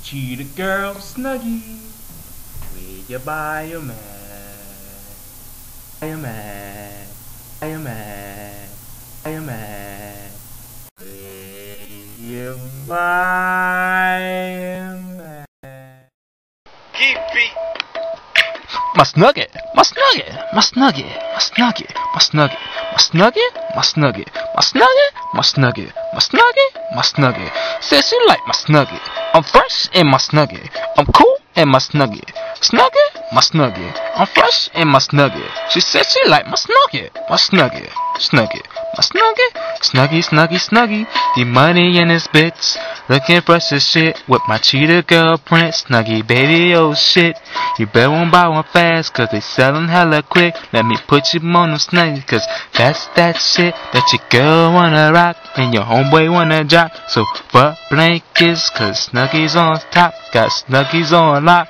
cheetah girl Snuggie, will you buy a man? Buy a man, buy a man, buy a man. Will you buy a man? Keep beat. My Snuggie, my Snuggie, my Snuggie, my Snuggie, my Snuggie, my Snuggie, my Snuggie, my Snuggie, my Snuggie, my Snuggie, my Snuggie. Says she like my Snuggie. I'm fresh in my Snuggie. I'm cool in my Snuggie. Snuggie, my Snuggie. I'm fresh in my Snuggie. She said she like my Snuggie. My Snuggie, Snuggie, my Snuggie. Snuggie, Snuggie, Snuggie. The money in this bitch. Looking fresh as shit with my cheetah girl print. Snuggie, baby, oh shit. You better won't buy one fast, cause they sellin' hella quick. Let me put you on them Snuggies, cause that's that shit that your girl wanna rock and your homeboy wanna drop. So fuck blankets, cause Snuggie's on top. Got Snuggies on lock,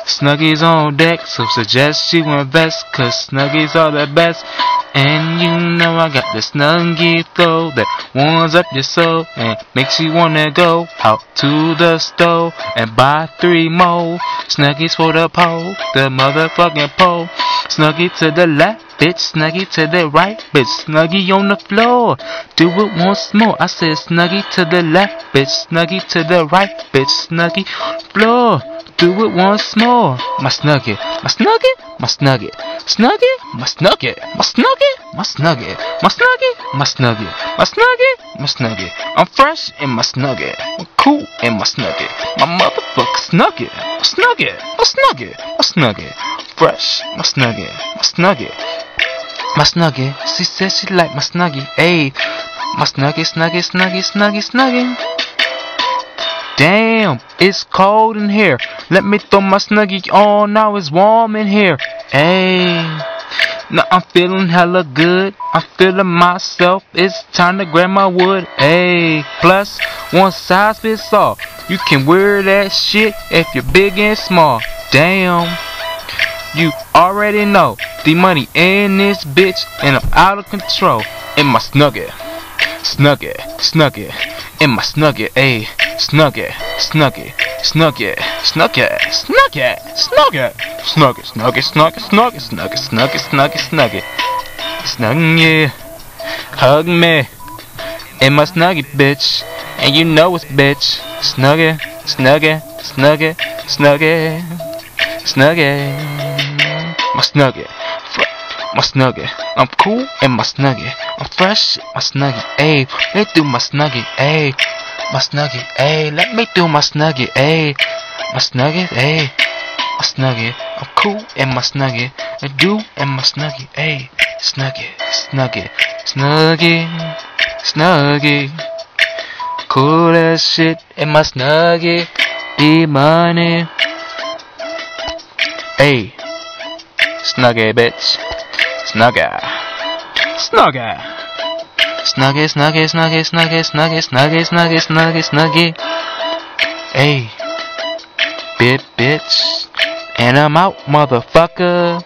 Snuggies on deck. So suggest you invest, cause Snuggies are the best. And you know I got the Snuggie flow that warms up your soul and makes you wanna go out to the store and buy 3 more Snuggies for the pole, the motherfucking pole. Snuggie to the left, bitch, Snuggie to the right, bitch, Snuggie on the floor. Do it once more. I said Snuggie to the left, bitch, Snuggie to the right, bitch, Snuggie on the floor. Do it once more. My Snuggie, my Snuggie, my Snuggie, Snuggie, my Snuggie, my Snuggie, my Snuggie, my Snuggie, my Snuggie, my Snuggie, my Snuggie. I'm fresh in my Snuggie. I'm cool in my Snuggie. My motherfucker Snuggie, my Snuggie, my Snuggie, my Snuggie. Fresh, my Snuggie, my Snuggie, my Snuggie. She said she like my Snuggie. Ayy, my Snuggie, Snuggie, Snuggie, Snuggie, Snuggie. Damn, it's cold in here. Let me throw my Snuggie on, now it's warm in here. Ayy, now I'm feeling hella good. I'm feeling myself, it's time to grab my wood. Ayy, plus one size fits all. You can wear that shit if you're big and small. Damn, you already know the money in this bitch and I'm out of control. In my Snuggie, Snuggie, Snuggie, in my Snuggie, ayy. Snuggie, Snuggie, Snuggie, Snuggie, Snuggie, Snuggie, Snuggie, Snuggie, Snuggie, Snuggie, Snuggie, Snuggie, Snuggie, Snuggie, Snuggie, hug me in my Snuggie, bitch, and you know it's bitch. Snuggie, Snuggie, Snuggie, Snuggie, Snuggie, my Snuggie, my Snuggie. I'm cool in my Snuggie. I'm fresh in my Snuggie. Ayy, let do my Snuggie. Ayy. My Snuggie, ayy, let me do my Snuggie, ayy. My Snuggie, ayy. My Snuggie, I'm cool in my Snuggie. I do in my Snuggie, ayy. Snuggie, Snuggie, Snuggie, Snuggie. Cool as shit in my Snuggie. D-money. Ayy. Snuggie, bitch. Snuggie. Snuggie. Snuggie, Snuggie, Snuggie, Snuggie, Snuggie, Snuggie, Snuggie, Snuggie, Snuggie. Ayy, bitch, and I'm out, motherfucker.